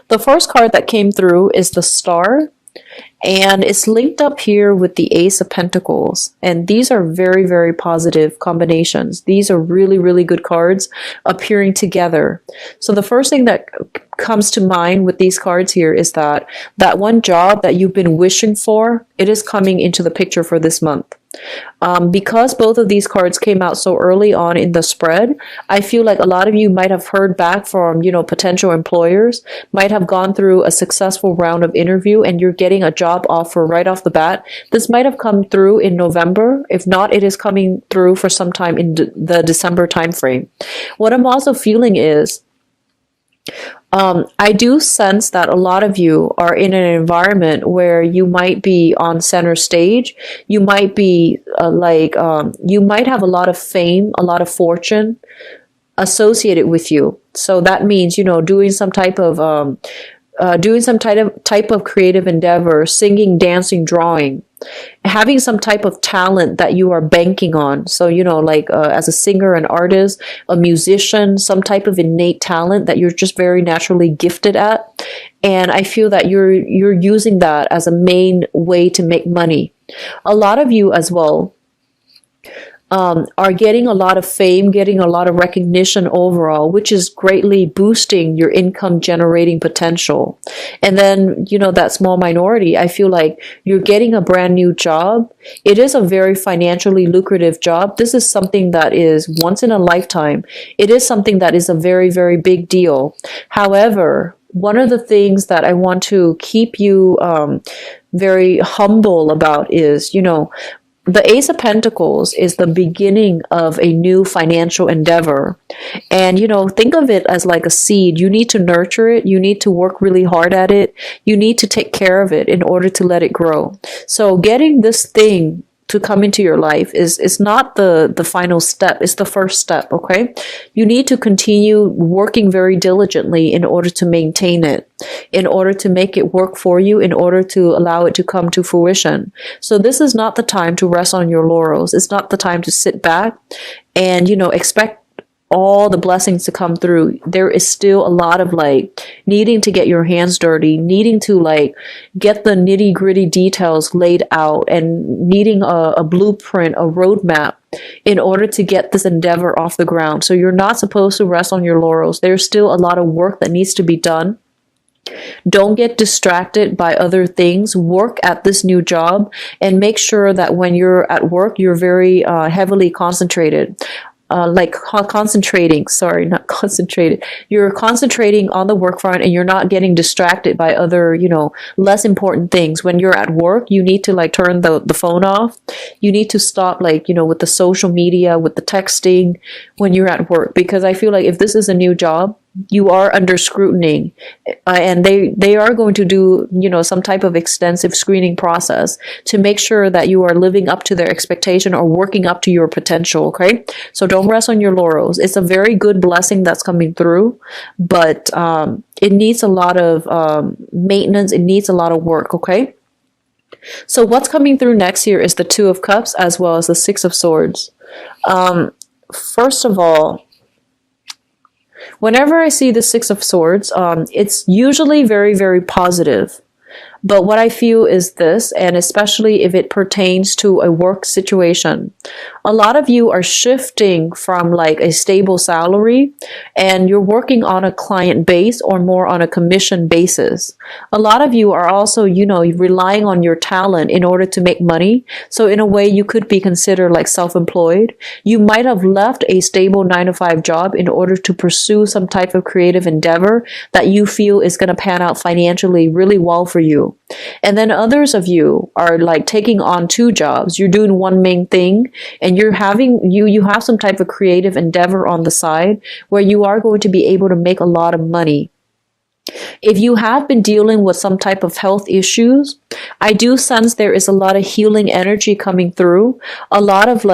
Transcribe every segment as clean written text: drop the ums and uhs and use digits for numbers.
The first card that came through is the Star, and it's linked up here with the Ace of Pentacles. And these are very, very positive combinations. These are really, really good cards appearing together. So the first thing that comes to mind with these cards here is that one job that you've been wishing for, it is coming into the picture for this month. Because both of these cards came out so early on in the spread, I feel like a lot of you might have heard back from, potential employers, might have gone through a successful round of interview, and you're getting a job offer right off the bat. This might have come through in November. If not, it is coming through for some time in the December timeframe. What I'm also feeling is, I do sense that a lot of you are in an environment where you might be on center stage. You might be you might have a lot of fame, a lot of fortune associated with you. So that means, doing some type of creative endeavor, singing, dancing, drawing, having some type of talent that you are banking on. So, as a singer, an artist, a musician, some type of innate talent that you're just very naturally gifted at. And I feel that you're using that as a main way to make money. A lot of you as well are getting a lot of fame, getting a lot of recognition overall, which is greatly boosting your income generating potential. And then, that small minority, I feel like you're getting a brand new job. It is a very financially lucrative job. This is something that is once in a lifetime. It is something that is a very, very big deal. However, one of the things that I want to keep you very humble about is, the Ace of Pentacles is the beginning of a new financial endeavor. And, think of it as like a seed. You need to nurture it. You need to work really hard at it. You need to take care of it in order to let it grow. So getting this thing to come into your life is not the final step. It's the first step, okay? You need to continue working very diligently in order to maintain it, in order to make it work for you, in order to allow it to come to fruition. So this is not the time to rest on your laurels. It's not the time to sit back and, expect all the blessings to come through. There is still a lot of needing to get your hands dirty, needing to get the nitty gritty details laid out, and needing a blueprint, a roadmap in order to get this endeavor off the ground. So you're not supposed to rest on your laurels. There's still a lot of work that needs to be done. Don't get distracted by other things. Work at this new job and make sure that when you're at work, you're very heavily concentrated. You're concentrating on the work front, and you're not getting distracted by other, less important things. When you're at work, you need to turn the phone off. You need to stop with the social media, with the texting when you're at work, because I feel like if this is a new job, you are under scrutiny, and they are going to do, some type of extensive screening process to make sure that you are living up to their expectation or working up to your potential. Okay. So don't rest on your laurels. It's a very good blessing that's coming through, but, it needs a lot of, maintenance. It needs a lot of work. Okay. So what's coming through next here is the Two of Cups as well as the Six of Swords. First of all, whenever I see the Six of Swords, it's usually very, very positive. But what I feel is this, and especially if it pertains to a work situation, a lot of you are shifting from a stable salary and you're working on a client base or more on a commission basis. A lot of you are also, relying on your talent in order to make money. So in a way, you could be considered self-employed. You might have left a stable 9-to-5 job in order to pursue some type of creative endeavor that you feel is going to pan out financially really well for you. And then others of you are taking on 2 jobs. You're doing one main thing, and you have some type of creative endeavor on the side where you are going to be able to make a lot of money. If you have been dealing with some type of health issues, I do sense there is a lot of healing energy coming through. A lot of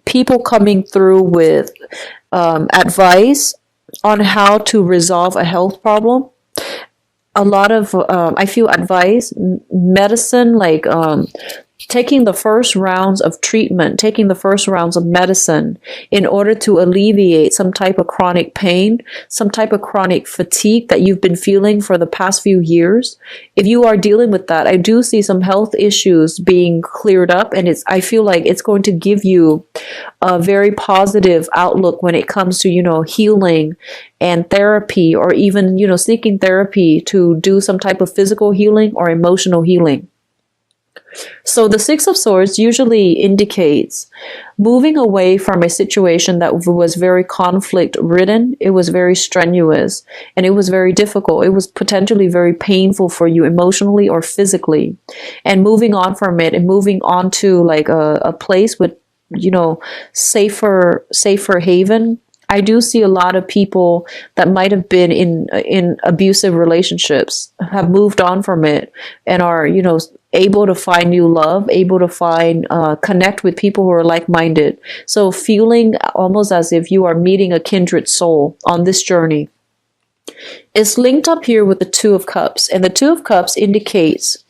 people coming through with advice on how to resolve a health problem. A lot of, I feel advice, medicine, taking the first rounds of treatment, taking the first rounds of medicine in order to alleviate some type of chronic pain, some type of chronic fatigue that you've been feeling for the past few years. If you are dealing with that, I do see some health issues being cleared up, and I feel like it's going to give you a very positive outlook when it comes to, healing and therapy, or even, seeking therapy to do some type of physical healing or emotional healing. So the Six of Swords usually indicates moving away from a situation that was very conflict ridden. It was very strenuous and it was very difficult. It was potentially very painful for you emotionally or physically, and moving on from it and moving on to like a place with, safer haven. I do see a lot of people that might have been in abusive relationships have moved on from it and are, able to find new love, able to find, connect with people who are like-minded. So feeling almost as if you are meeting a kindred soul on this journey. It's linked up here with the Two of Cups, and the Two of Cups indicates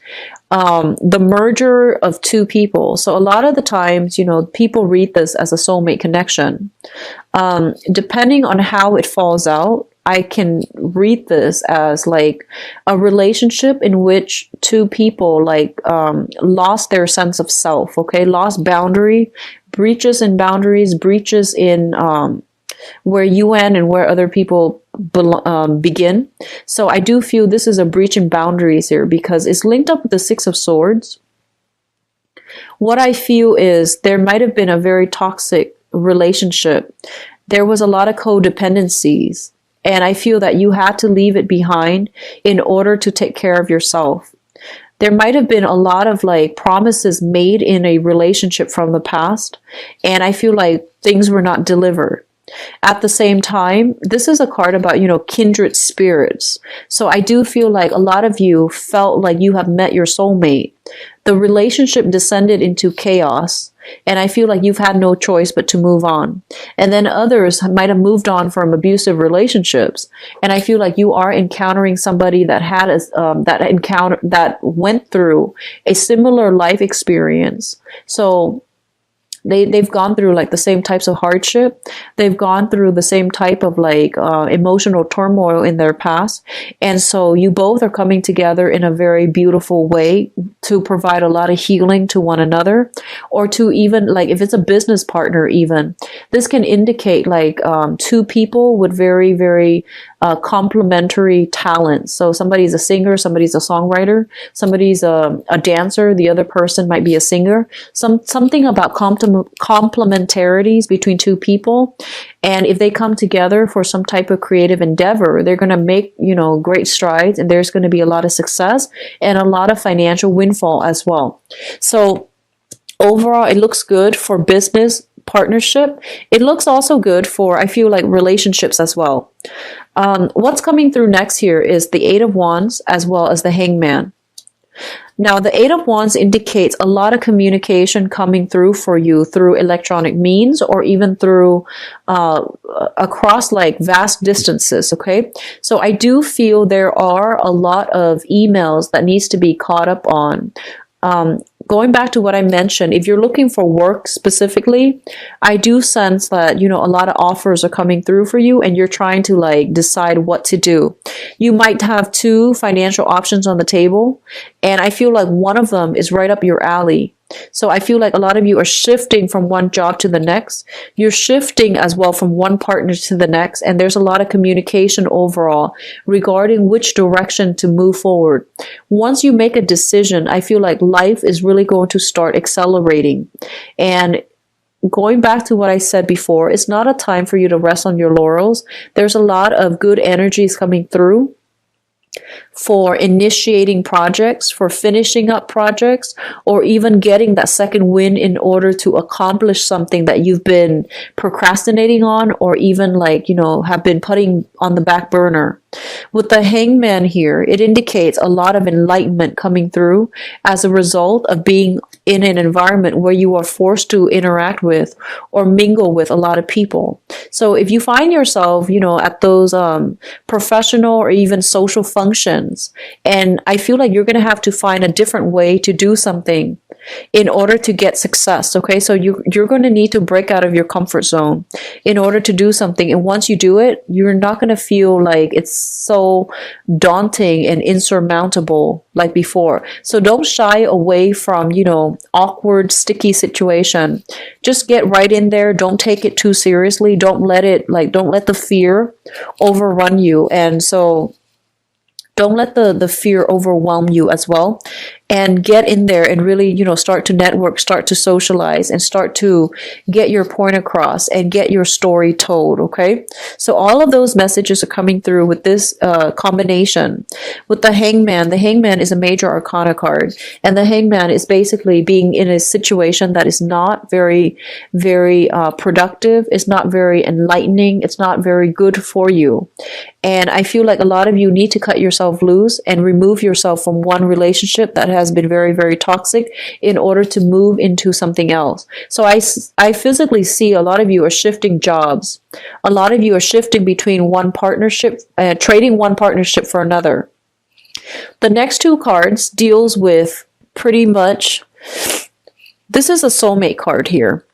the merger of two people. So a lot of the times, people read this as a soulmate connection. Depending on how it falls out, I can read this as like a relationship in which two people lost their sense of self, okay? Lost boundary, breaches in boundaries, breaches in where you end and where other people begin. So I do feel this is a breach in boundaries here because it's linked up with the Six of Swords. What I feel is there might have been a very toxic relationship. There was a lot of codependencies, and I feel that you had to leave it behind in order to take care of yourself. There might have been a lot of promises made in a relationship from the past, and I feel like things were not delivered. At the same time, this is a card about, kindred spirits. So I do feel like a lot of you felt like you have met your soulmate. The relationship descended into chaos, and I feel like you've had no choice but to move on. And then others might have moved on from abusive relationships, and I feel like you are encountering somebody that had that went through a similar life experience. So they've gone through the same types of hardship. They've gone through the same type of emotional turmoil in their past. And so you both are coming together in a very beautiful way to provide a lot of healing to one another, or to even if it's a business partner, even this can indicate two people with very, very complementary talents. So somebody's a singer, somebody's a songwriter, somebody's a dancer, the other person might be a singer. Something about complementarities between two people. And if they come together for some type of creative endeavor, they're going to make, great strides, and there's going to be a lot of success and a lot of financial windfall as well. So overall, it looks good for business partnership. It looks also good for, I feel like, relationships as well. What's coming through next here is the Eight of Wands as well as the Hangman. Now, the Eight of Wands indicates a lot of communication coming through for you through electronic means, or even through across vast distances, okay? So I do feel there are a lot of emails that needs to be caught up on. Going back to what I mentioned, if you're looking for work specifically, I do sense that, a lot of offers are coming through for you, and you're trying to decide what to do. You might have two financial options on the table, and I feel like one of them is right up your alley. So I feel like a lot of you are shifting from one job to the next. You're shifting as well from one partner to the next. And there's a lot of communication overall regarding which direction to move forward. Once you make a decision, I feel like life is really going to start accelerating. And going back to what I said before, it's not a time for you to rest on your laurels. There's a lot of good energies coming through for initiating projects, for finishing up projects, or even getting that second win in order to accomplish something that you've been procrastinating on, or even have been putting on the back burner. With the Hangman here, it indicates a lot of enlightenment coming through as a result of being in an environment where you are forced to interact with or mingle with a lot of people. So if you find yourself, at those professional or even social functions, and I feel like you're going to have to find a different way to do something in order to get success. Okay, so you're going to need to break out of your comfort zone in order to do something. And once you do it, you're not going to feel like it's so daunting and insurmountable like before. So don't shy away from, awkward, sticky situation. Just get right in there. Don't take it too seriously. Don't let the fear overrun you. And so don't let the fear overwhelm you as well. And get in there and really, start to network, start to socialize, and start to get your point across and get your story told, okay? So all of those messages are coming through with this combination. With the Hangman is a major arcana card. And the Hangman is basically being in a situation that is not very, very productive. It's not very enlightening. It's not very good for you. And I feel like a lot of you need to cut yourself loose and remove yourself from one relationship that has been very, very toxic in order to move into something else. So I physically see a lot of you are shifting jobs. A lot of you are shifting between one partnership, trading one partnership for another. The next two cards deals with pretty much, this is a soulmate card here.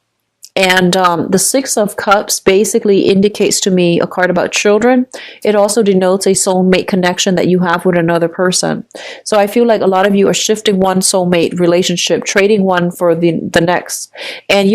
And the Six of Cups basically indicates to me a card about children. It also denotes a soulmate connection that you have with another person. So I feel like a lot of you are shifting one soulmate relationship, trading one for the next. And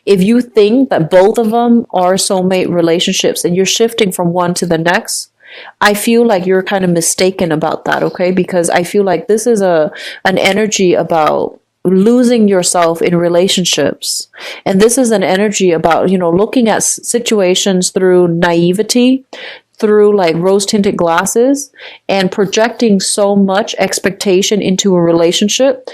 if you think that both of them are soulmate relationships and you're shifting from one to the next, I feel like you're kind of mistaken about that, okay? Because I feel like this is an energy about losing yourself in relationships. And this is an energy about, looking at situations through naivety, through like rose-tinted glasses, and projecting so much expectation into a relationship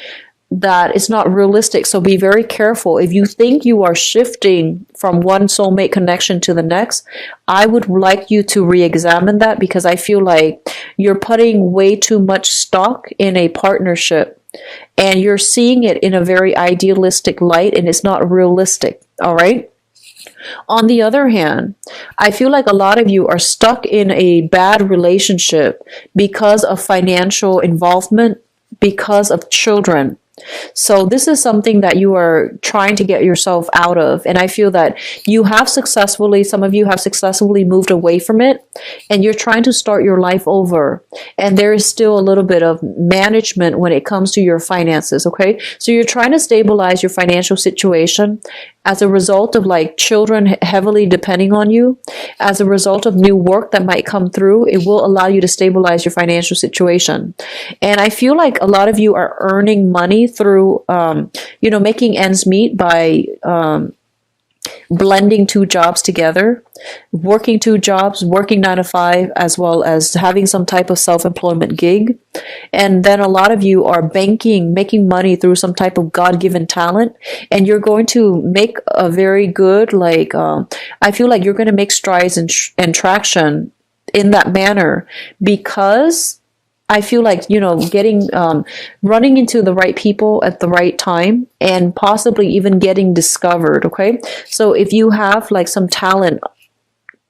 that it's not realistic. So be very careful. If you think you are shifting from one soulmate connection to the next, I would like you to re-examine that, because I feel like you're putting way too much stock in a partnership. And you're seeing it in a very idealistic light, and it's not realistic, all right? On the other hand, I feel like a lot of you are stuck in a bad relationship because of financial involvement, because of children. So this is something that you are trying to get yourself out of. And I feel that some of you have successfully moved away from it, and you're trying to start your life over. And there is still a little bit of management when it comes to your finances, okay? So you're trying to stabilize your financial situation as a result of like children heavily depending on you. As a result of new work that might come through, it will allow you to stabilize your financial situation. And I feel like a lot of you are earning money through, making ends meet by blending two jobs together, working two jobs, working 9 to 5, as well as having some type of self-employment gig. And then a lot of you are making money through some type of God-given talent, and you're going to make a very good, I feel like you're going to make strides and traction in that manner, because I feel like, running into the right people at the right time, and possibly even getting discovered, okay? So if you have like some talent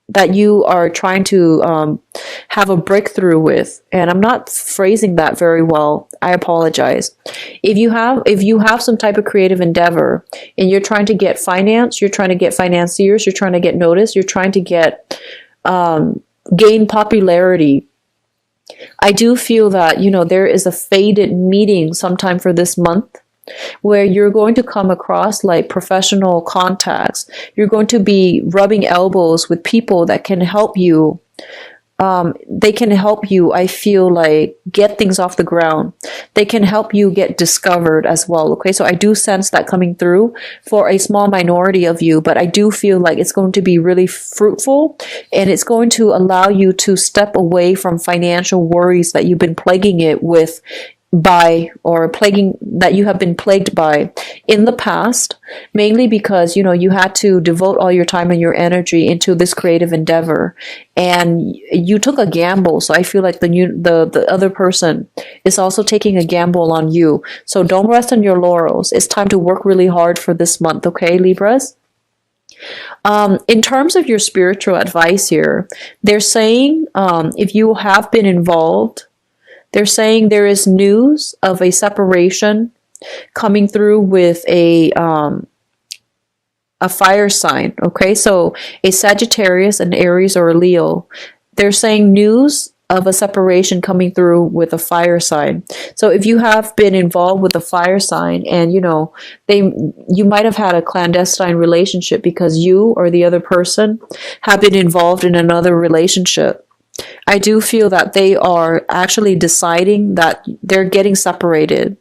that you are trying to have a breakthrough with, and I'm not phrasing that very well, I apologize. If you have some type of creative endeavor and you're trying to get finance, you're trying to get financiers, you're trying to get noticed, you're trying to get gain popularity, I do feel that, there is a fated meeting sometime for this month where you're going to come across like professional contacts. You're going to be rubbing elbows with people that can help you. They can help you, I feel like, get things off the ground. They can help you get discovered as well. Okay, so I do sense that coming through for a small minority of you, but I do feel like it's going to be really fruitful, and it's going to allow you to step away from financial worries that you've been plaguing it with that you have been plagued by in the past, mainly because you had to devote all your time and your energy into this creative endeavor, and you took a gamble. So I feel like the other person is also taking a gamble on you. So don't rest on your laurels. It's time to work really hard for this month, okay, Libras? In terms of your spiritual advice here, they're saying if you have been involved, they're saying there is news of a separation coming through with a fire sign. Okay, so a Sagittarius, an Aries, or a Leo. They're saying news of a separation coming through with a fire sign. So if you have been involved with a fire sign, and you might have had a clandestine relationship because you or the other person have been involved in another relationship, I do feel that they are actually deciding that they're getting separated.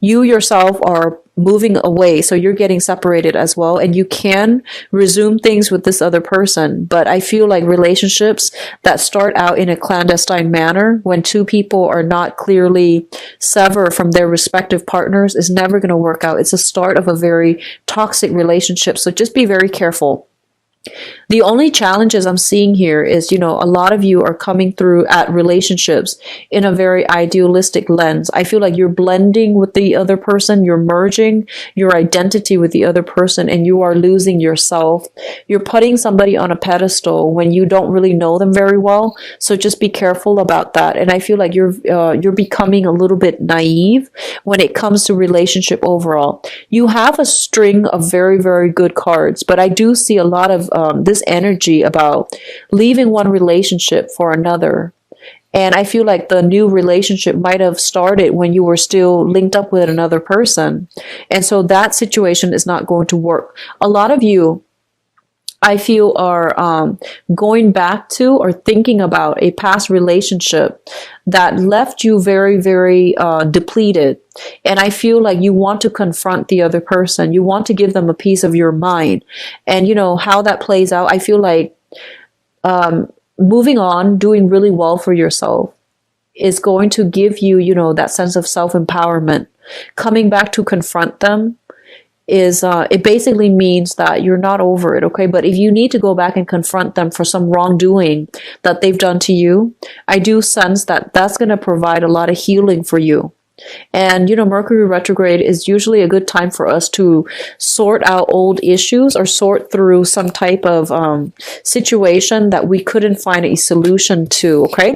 You yourself are moving away, so you're getting separated as well, and you can resume things with this other person. But I feel like relationships that start out in a clandestine manner, when two people are not clearly severed from their respective partners, is never going to work out. It's a start of a very toxic relationship, so just be very careful. The only challenges I'm seeing here is, a lot of you are coming through at relationships in a very idealistic lens. I feel like you're blending with the other person, you're merging your identity with the other person, and you are losing yourself. You're putting somebody on a pedestal when you don't really know them very well. So just be careful about that. And I feel like you're becoming a little bit naive when it comes to relationship overall. You have a string of very, very good cards, but I do see a lot of this energy about leaving one relationship for another. And I feel like the new relationship might have started when you were still linked up with another person. And so that situation is not going to work. A lot of you, I feel, are going back to or thinking about a past relationship that left you very, very depleted. And I feel like you want to confront the other person. You want to give them a piece of your mind. And how that plays out, I feel like moving on, doing really well for yourself is going to give you, that sense of self-empowerment. Coming back to confront them is it basically means that you're not over it, okay? But if you need to go back and confront them for some wrongdoing that they've done to you, I do sense that that's going to provide a lot of healing for you. And Mercury retrograde is usually a good time for us to sort out old issues or sort through some type of situation that we couldn't find a solution to, okay?